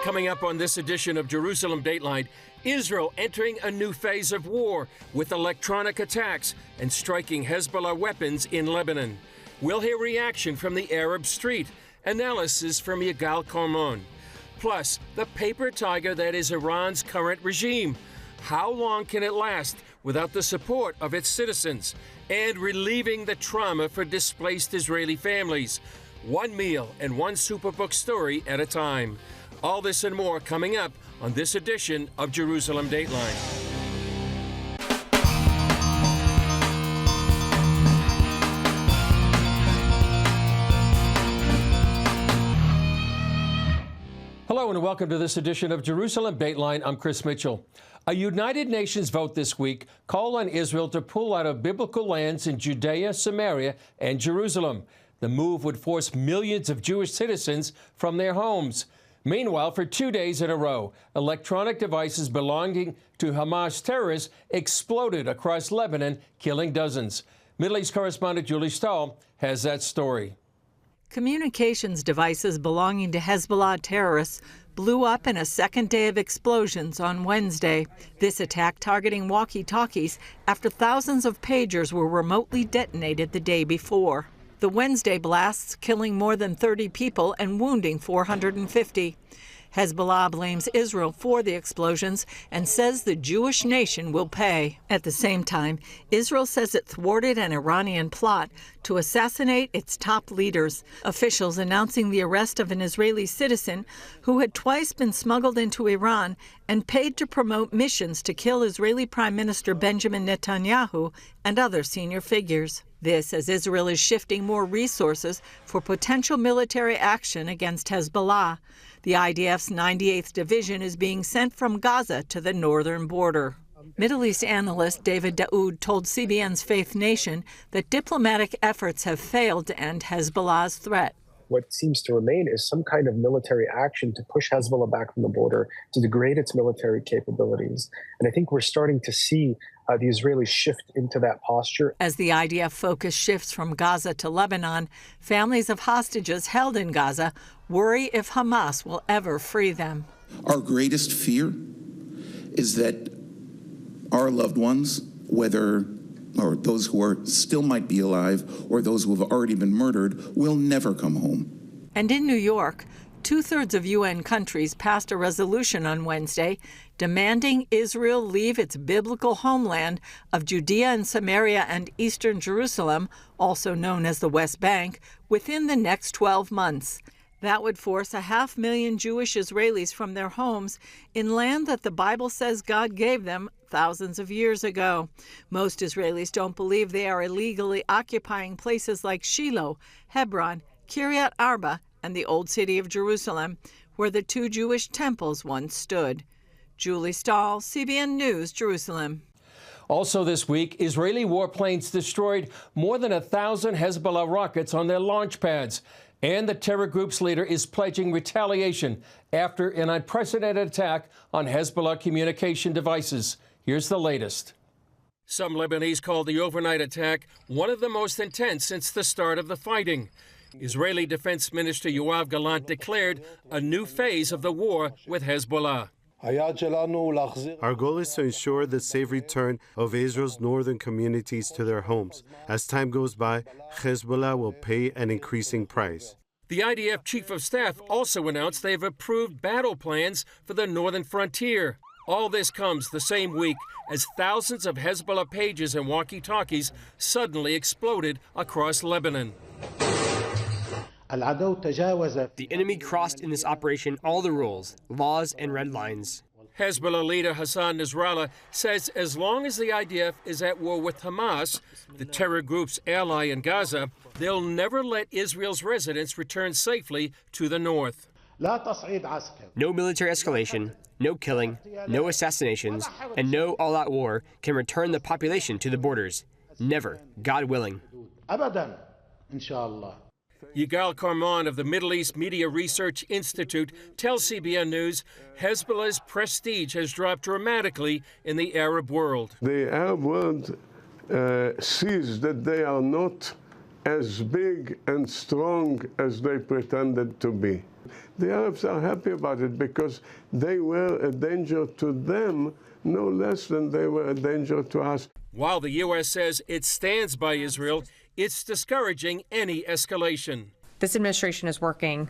Coming up on this edition of Jerusalem Dateline, Israel entering a new phase of war with electronic attacks and striking Hezbollah weapons in Lebanon. We'll hear reaction from the Arab street, analysis from Yigal Carmon. Plus, the paper tiger that is Iran's current regime. How long can it last without the support of its citizens? And relieving the trauma for displaced Israeli families. One meal and one Superbook story at a time. All this and more coming up on this edition of Jerusalem Dateline. Hello and welcome to this edition of Jerusalem Dateline. I'm Chris Mitchell. A United Nations vote this week called on Israel to pull out of biblical lands in Judea, Samaria, and Jerusalem. The move would force millions of Jewish citizens from their homes. Meanwhile, for 2 days in a row, electronic devices belonging to Hamas terrorists exploded across Lebanon, killing dozens. Middle East correspondent Julie Stahl has that story. Communications devices belonging to Hezbollah terrorists blew up in a second day of explosions on Wednesday. This attack targeting walkie-talkies after thousands of pagers were remotely detonated the day before. The Wednesday blasts killing more than 30 people and wounding 450. Hezbollah blames Israel for the explosions and says the Jewish nation will pay. At the same time, Israel says it thwarted an Iranian plot to assassinate its top leaders. Officials announcing the arrest of an Israeli citizen who had twice been smuggled into Iran and paid to promote missions to kill Israeli Prime Minister Benjamin Netanyahu and other senior figures. This as Israel is shifting more resources for potential military action against Hezbollah. The IDF's 98th Division is being sent from Gaza to the northern border. Middle East analyst David Daoud told CBN's Faith Nation that diplomatic efforts have failed to end Hezbollah's threat. What seems to remain is some kind of military action to push Hezbollah back from the border, to degrade its military capabilities. And I think we're starting to see the Israelis shift into that posture. As the IDF focus shifts from Gaza to Lebanon, families of hostages held in Gaza worry if Hamas will ever free them. Our greatest fear is that our loved ones, whether or those who are still might be alive or those who have already been murdered, will never come home. And in New York, 2/3 of UN countries passed a resolution on Wednesday demanding Israel leave its biblical homeland of Judea and Samaria and eastern Jerusalem, also known as the West Bank, within the next 12 months. That would force 500,000 Jewish Israelis from their homes in land that the Bible says God gave them thousands of years ago. Most Israelis don't believe they are illegally occupying places like Shiloh, Hebron, Kiryat Arba, and the Old City of Jerusalem, where the 2 Jewish temples once stood. Julie Stahl, CBN News, Jerusalem. Also this week, Israeli warplanes destroyed more than 1,000 Hezbollah rockets on their launch pads. And the terror group's leader is pledging retaliation after an unprecedented attack on Hezbollah communication devices. Here's the latest. Some Lebanese called the overnight attack one of the most intense since the start of the fighting. Israeli Defense Minister Yoav Gallant declared a new phase of the war with Hezbollah. Our goal is to ensure the safe return of Israel's northern communities to their homes. As time goes by, Hezbollah will pay an increasing price. The IDF Chief of Staff also announced they've approved battle plans for the northern frontier. All this comes the same week as thousands of Hezbollah pages and walkie-talkies suddenly exploded across Lebanon. The enemy crossed in this operation all the rules, laws, and red lines. Hezbollah leader Hassan Nasrallah says as long as the IDF is at war with Hamas, the terror group's ally in Gaza, they'll never let Israel's residents return safely to the north. No military escalation, no killing, no assassinations, and no all-out war can return the population to the borders. Never, God willing. Yigal Carmon of the Middle East Media Research Institute tells CBN News Hezbollah's prestige has dropped dramatically in the Arab world. The Arab world sees that they are not as big and strong as they pretended to be. The Arabs are happy about it because they were a danger to them no less than they were a danger to us. While the U.S. says it stands by Israel, it's discouraging any escalation. This administration is working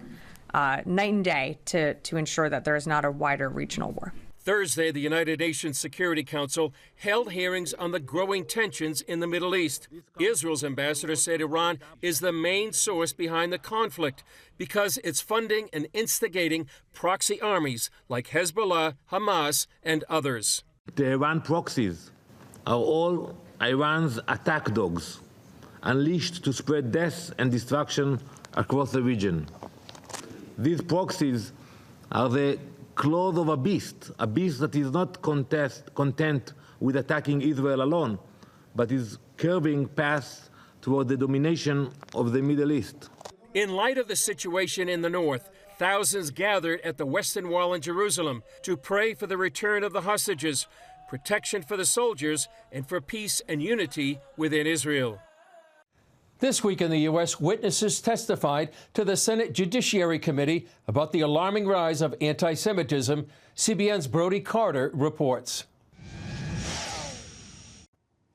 night and day to ensure that there is not a wider regional war. Thursday, the United Nations Security Council held hearings on the growing tensions in the Middle East. Israel's ambassador said Iran is the main source behind the conflict because it's funding and instigating proxy armies like Hezbollah, Hamas, and others. The Iran proxies are all Iran's attack dogs, unleashed to spread death and destruction across the region. These proxies are the claws of a beast that is not content with attacking Israel alone, but is curving paths toward the domination of the Middle East. In light of the situation in the north, thousands gathered at the Western Wall in Jerusalem to pray for the return of the hostages, protection for the soldiers, and for peace and unity within Israel. This week in the U.S., witnesses testified to the Senate Judiciary Committee about the alarming rise of anti-Semitism. CBN's Brody Carter reports.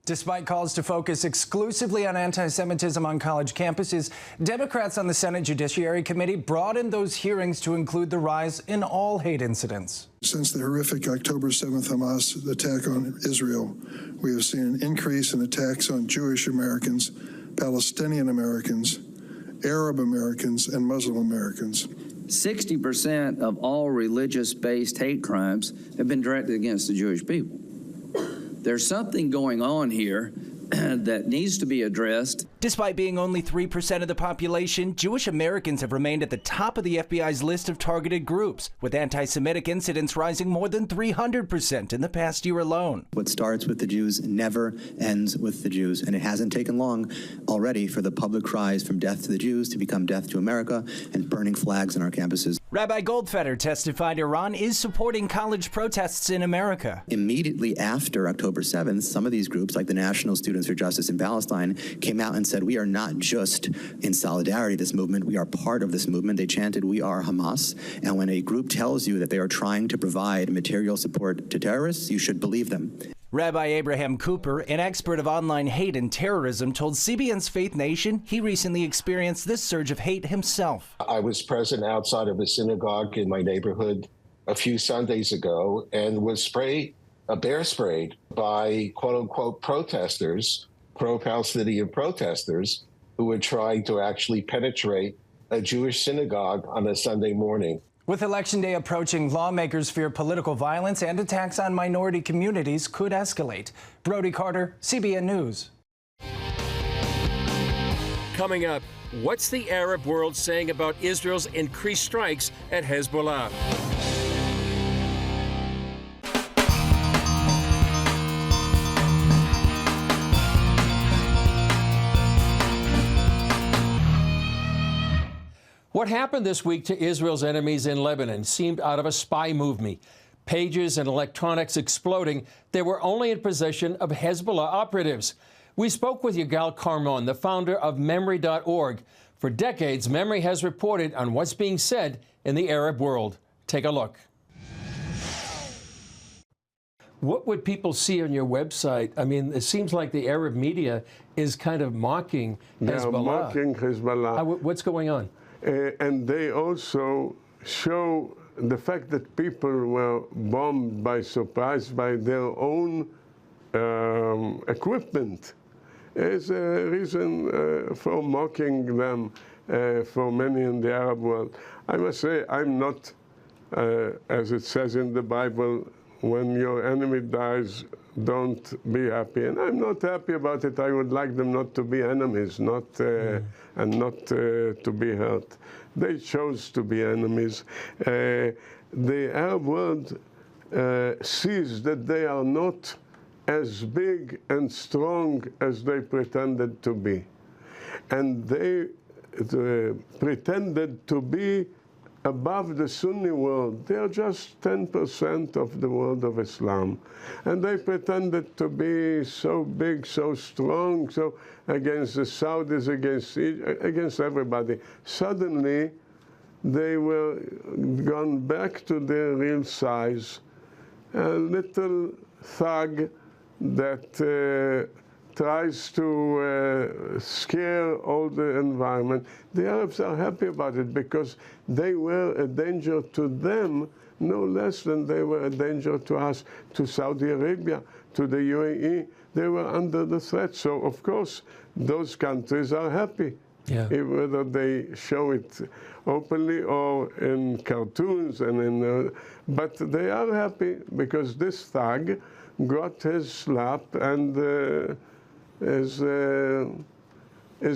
Despite calls to focus exclusively on anti-Semitism on college campuses, Democrats on the Senate Judiciary Committee broadened those hearings to include the rise in all hate incidents. Since the horrific October 7th Hamas attack on Israel, we have seen an increase in attacks on Jewish Americans, Palestinian Americans, Arab Americans, and Muslim Americans. 60% of all religious-based hate crimes have been directed against the Jewish people. There's something going on here that needs to be addressed. Despite being only 3% of the population, Jewish Americans have remained at the top of the FBI's list of targeted groups, with anti-Semitic incidents rising more than 300% in the past year alone. What starts with the Jews never ends with the Jews, and it hasn't taken long already for the public cries from death to the Jews to become death to America and burning flags on our campuses. Rabbi Goldfeder testified Iran is supporting college protests in America. Immediately after October 7th, some of these groups, like the National Students for Justice in Palestine, came out and said, we are not just in solidarity with this movement, we are part of this movement. They chanted, we are Hamas. And when a group tells you that they are trying to provide material support to terrorists, you should believe them. Rabbi Abraham Cooper, an expert of online hate and terrorism, told CBN's Faith Nation he recently experienced this surge of hate himself. I was present outside of a synagogue in my neighborhood a few Sundays ago and was bear sprayed by quote-unquote protesters, pro-Palestinian protesters, who were trying to actually penetrate a Jewish synagogue on a Sunday morning. With Election Day approaching, lawmakers fear political violence and attacks on minority communities could escalate. Brody Carter, CBN News. Coming up, what's the Arab world saying about Israel's increased strikes at Hezbollah? What happened this week to Israel's enemies in Lebanon seemed out of a spy movie. Pages and electronics exploding, they were only in possession of Hezbollah operatives. We spoke with Yigal Carmon, the founder of Memory.org. For decades, Memory has reported on what's being said in the Arab world. Take a look. What would people see on your website? I mean, it seems like the Arab media is kind of mocking Hezbollah. They're mocking Hezbollah. What's going on? And they also show the fact that people were bombed by surprise by their own equipment is a reason for mocking them for many in the Arab world. I must say, I'm not, as it says in the Bible, when your enemy dies, don't be happy. And I'm not happy about it. I would like them not to be enemies, and not to be hurt. They chose to be enemies. The Arab world sees that they are not as big and strong as they pretended to be. And they pretended to be above the Sunni world. They are just 10% of the world of Islam. And they pretended to be so big, so strong, so against the Saudis, against everybody. Suddenly, they were gone back to their real size. A little thug that tries to scare all the environment. The Arabs are happy about it because they were a danger to them no less than they were a danger to us, to Saudi Arabia, to the UAE. They were under the threat. So, of course, those countries are happy, whether they show it openly or in cartoons. But they are happy because this thug got his slap and is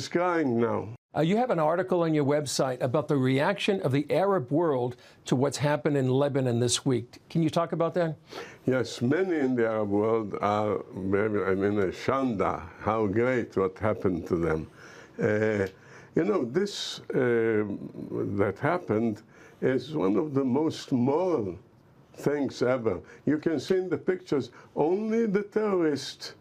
crying now. You have an article on your website about the reaction of the Arab world to what's happened in Lebanon this week. Can you talk about that? Yes, many in the Arab world are very, shanda, how great what happened to them. You know, this that happened is one of the most moral things ever. You can see in the pictures, only the terrorist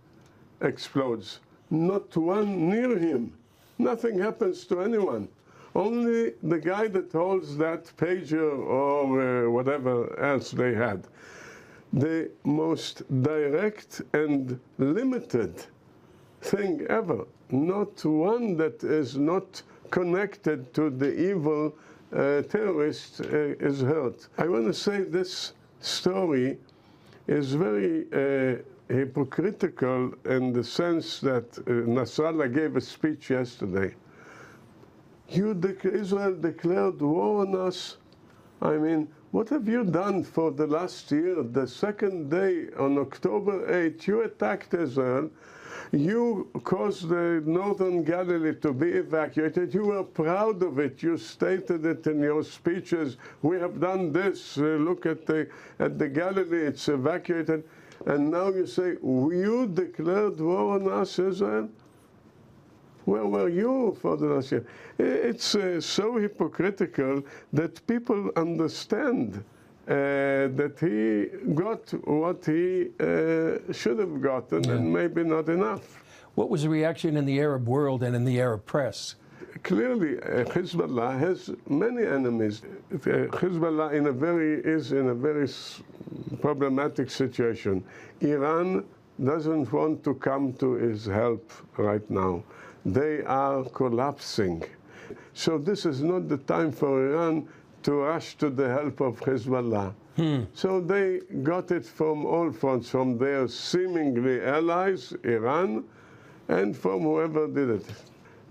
explodes, not one near him. Nothing happens to anyone. Only the guy that holds that pager or whatever else they had. The most direct and limited thing ever. Not one that is not connected to the evil terrorist is hurt. I want to say this story is very hypocritical in the sense that Nasrallah gave a speech yesterday. Israel declared war on us. I mean, what have you done for the last year? The second day, on October 8, you attacked Israel. You caused the northern Galilee to be evacuated. You were proud of it. You stated it in your speeches. We have done this. Look at the Galilee. It's evacuated. And now you say, you declared war on us, Israel? Where were you for the last year? It's so hypocritical that people understand that he got what he should have gotten and maybe not enough. What was the reaction in the Arab world and in the Arab press? Clearly, Hezbollah has many enemies. Hezbollah is in a very problematic situation. Iran doesn't want to come to his help right now. They are collapsing. So this is not the time for Iran to rush to the help of Hezbollah. So they got it from all fronts, from their seemingly allies, Iran, and from whoever did it.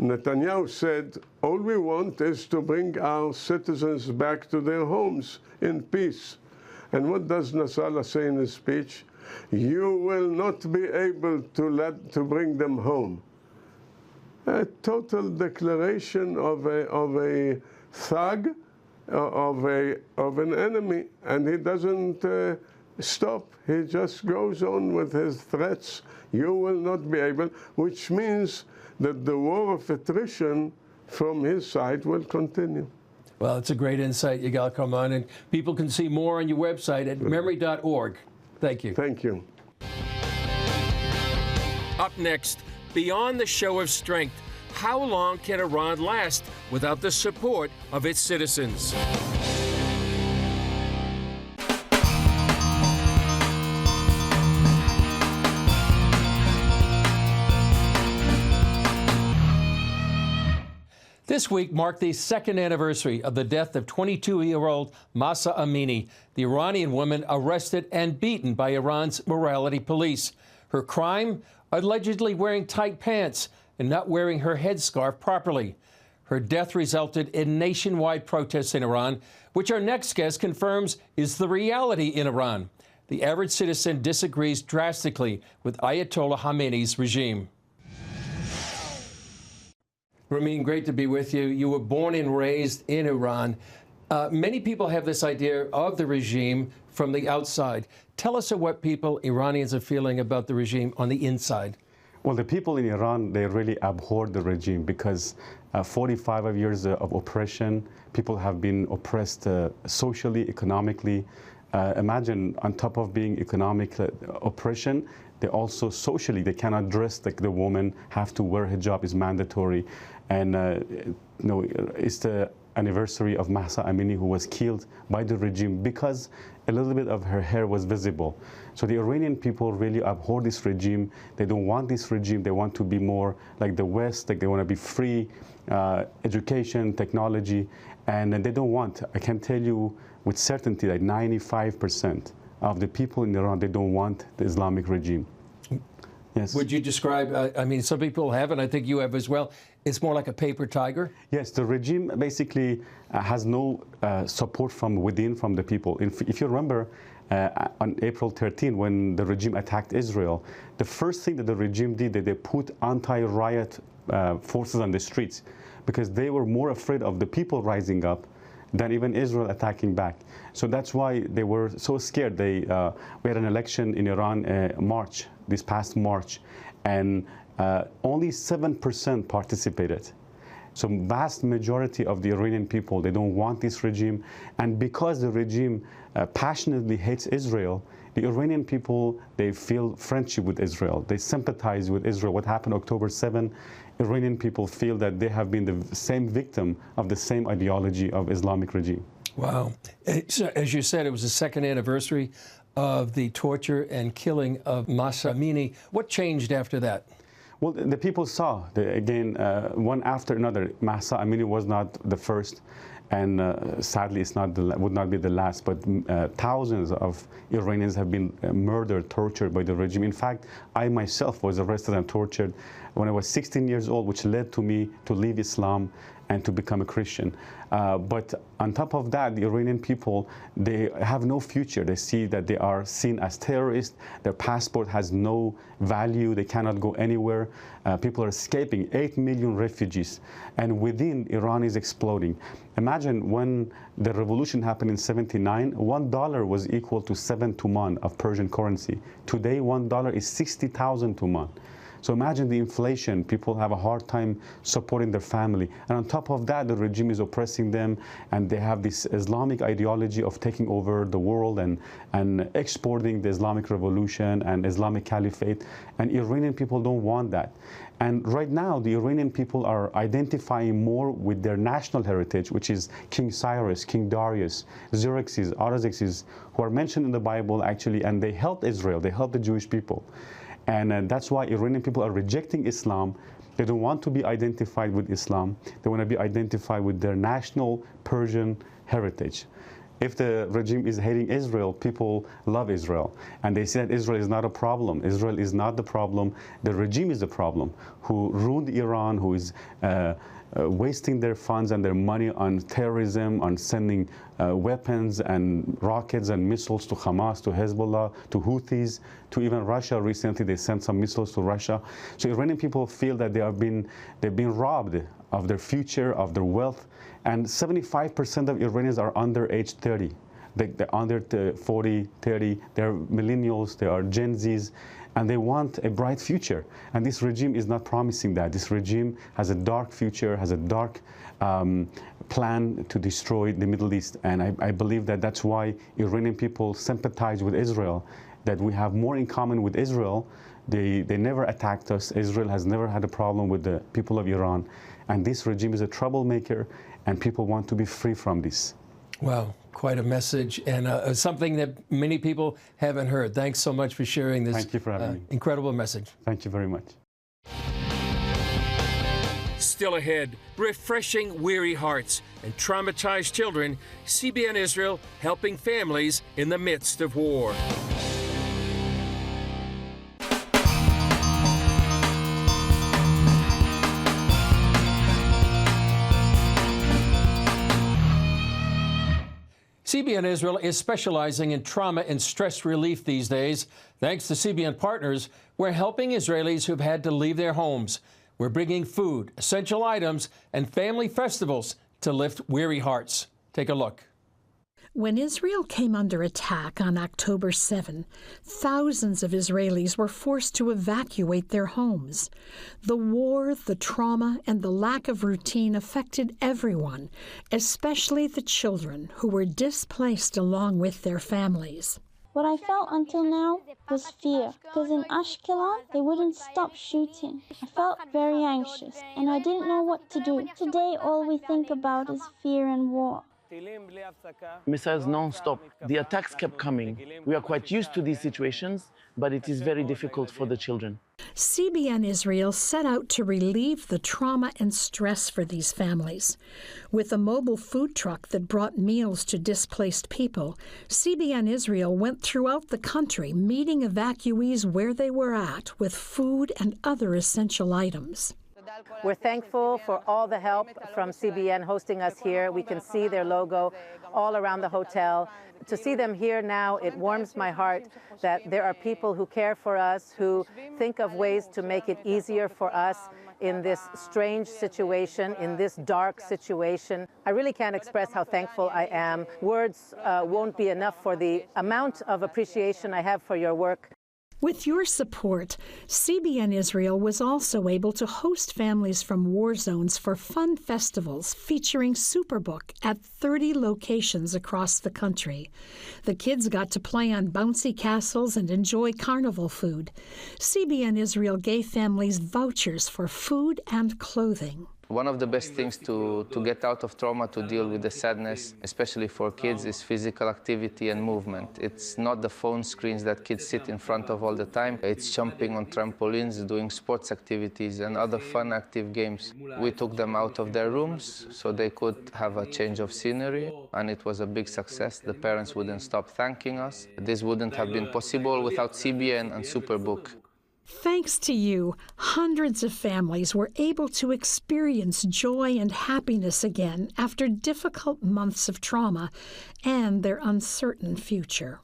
Netanyahu said, all we want is to bring our citizens back to their homes in peace. And what does Nasrallah say in his speech? You will not be able to bring them home. A total declaration of a thug, of an enemy, and he doesn't stop. He just goes on with his threats. You will not be able, which means that the war of attrition from his side will continue. Well, it's a great insight, Yigal Karman, and people can see more on your website at memory.org. Thank you. Thank you. Up next, beyond the show of strength, how long can Iran last without the support of its citizens? This week marked the second anniversary of the death of 22-year-old Mahsa Amini, the Iranian woman arrested and beaten by Iran's morality police. Her crime? Allegedly wearing tight pants and not wearing her headscarf properly. Her death resulted in nationwide protests in Iran, which our next guest confirms is the reality in Iran. The average citizen disagrees drastically with Ayatollah Khamenei's regime. Ramin, great to be with you. You were born and raised in Iran. Many people have this idea of the regime from the outside. Tell us what Iranians are feeling about the regime on the inside. Well, the people in Iran, they really abhor the regime because 45 years of oppression, People have been oppressed socially, economically. Imagine on top of being economic oppression, they also socially, they cannot dress like the woman, have to wear hijab is mandatory. And it's the anniversary of Mahsa Amini, who was killed by the regime because a little bit of her hair was visible. So the Iranian people really abhor this regime. They don't want this regime. They want to be more like the West, like they want to be free, education, technology, and they don't want, I can tell you with certainty that 95% of the people in Iran, they don't want the Islamic regime. Yes. Would you describe, I mean, some people have, and I think you have as well, it's more like a paper tiger? Yes, the regime basically has no support from within, from the people. If you remember, on April 13, when the regime attacked Israel, the first thing that the regime did, that they put anti-riot forces on the streets because they were more afraid of the people rising up than even Israel attacking back. So that's why they were so scared. We had an election in Iran this past March, and only 7% participated. So vast majority of the Iranian people, they don't want this regime. And because the regime passionately hates Israel, the Iranian people, they feel friendship with Israel. They sympathize with Israel. What happened October 7, Iranian people feel that they have been the same victim of the same ideology of Islamic regime. Wow. As you said, it was the second anniversary of the torture and killing of Mahsa Amini. What changed after that? Well, the people saw, again, one after another. Mahsa Amini was not the first, and sadly, would not be the last, but thousands of Iranians have been murdered, tortured by the regime. In fact, I myself was arrested and tortured when I was 16 years old, which led to me to leave Islam and to become a Christian. But on top of that, the Iranian people, they have no future. They see that they are seen as terrorists. Their passport has no value. They cannot go anywhere. People are escaping, 8 million refugees. And within, Iran is exploding. Imagine when the revolution happened in '79, $1 was equal to 7 tuman of Persian currency. Today, $1 is 60,000 tuman. So imagine the inflation. People have a hard time supporting their family. And on top of that, the regime is oppressing them, and they have this Islamic ideology of taking over the world and exporting the Islamic revolution and Islamic caliphate. And Iranian people don't want that. And right now, the Iranian people are identifying more with their national heritage, which is King Cyrus, King Darius, Xerxes, Artaxerxes, who are mentioned in the Bible, actually, and they helped Israel, they helped the Jewish people. And that's why Iranian people are rejecting Islam. They don't want to be identified with Islam. They want to be identified with their national Persian heritage. If the regime is hating Israel, people love Israel. And they say that Israel is not a problem. Israel is not the problem. The regime is the problem, who ruined Iran, who is wasting their funds and their money on terrorism, on sending weapons and rockets and missiles to Hamas, to Hezbollah, to Houthis, to even Russia. Recently, they sent some missiles to Russia. So Iranian people feel that they've been robbed of their future, of their wealth. And 75% of Iranians are under age 30. They're under 40, 30. They're millennials. They are Gen Zs. And they want a bright future. And this regime is not promising that. This regime has a dark future, has a dark plan to destroy the Middle East. And I believe that that's why Iranian people sympathize with Israel, that we have more in common with Israel. They never attacked us. Israel has never had a problem with the people of Iran. And this regime is a troublemaker, and people want to be free from this. Wow, quite a message, and something that many people haven't heard. Thanks so much for sharing this. Thank you for having me. Incredible message. Thank you very much. Still ahead, refreshing weary hearts and traumatized children. CBN Israel helping families in the midst of war. CBN Israel is specializing in trauma and stress relief these days. Thanks to CBN partners, we're helping Israelis who've had to leave their homes. We're bringing food, essential items, and family festivals to lift weary hearts. Take a look. When Israel came under attack on October 7, thousands of Israelis were forced to evacuate their homes. The war, the trauma, and the lack of routine affected everyone, especially the children who were displaced along with their families. What I felt until now was fear, because in Ashkelon, they wouldn't stop shooting. I felt very anxious, and I didn't know what to do. Today, all we think about is fear and war. Missiles non-stop. The attacks kept coming. We are quite used to these situations, but it is very difficult for the children. CBN Israel set out to relieve the trauma and stress for these families. With a mobile food truck that brought meals to displaced people, CBN Israel went throughout the country, meeting evacuees where they were at with food and other essential items. We're thankful for all the help from CBN hosting us here. We can see their logo all around the hotel. To see them here now, it warms my heart that there are people who care for us, who think of ways to make it easier for us in this strange situation, in this dark situation. I really can't express how thankful I am. Words won't be enough for the amount of appreciation I have for your work. With your support, CBN Israel was also able to host families from war zones for fun festivals featuring Superbook at 30 locations across the country. The kids got to play on bouncy castles and enjoy carnival food. CBN Israel gave families vouchers for food and clothing. One of the best things to get out of trauma, to deal with the sadness, especially for kids, is physical activity and movement. It's not the phone screens that kids sit in front of all the time. It's jumping on trampolines, doing sports activities and other fun, active games. We took them out of their rooms so they could have a change of scenery, and it was a big success. The parents wouldn't stop thanking us. This wouldn't have been possible without CBN and Superbook. Thanks to you, hundreds of families were able to experience joy and happiness again after difficult months of trauma and their uncertain future.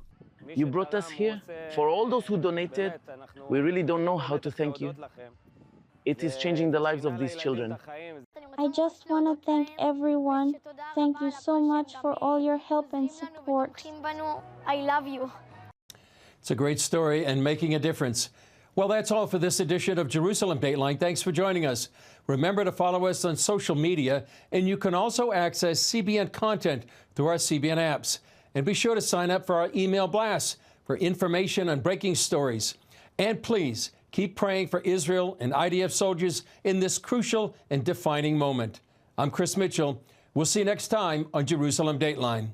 You brought us here. For all those who donated, we really don't know how to thank you. It is changing the lives of these children. I just want to thank everyone. Thank you so much for all your help and support. I love you. It's a great story and making a difference. Well, that's all for this edition of Jerusalem Dateline. Thanks for joining us. Remember to follow us on social media, and you can also access CBN content through our CBN apps. And be sure to sign up for our email blasts for information on breaking stories. And please keep praying for Israel and IDF soldiers in this crucial and defining moment. I'm Chris Mitchell. We'll see you next time on Jerusalem Dateline.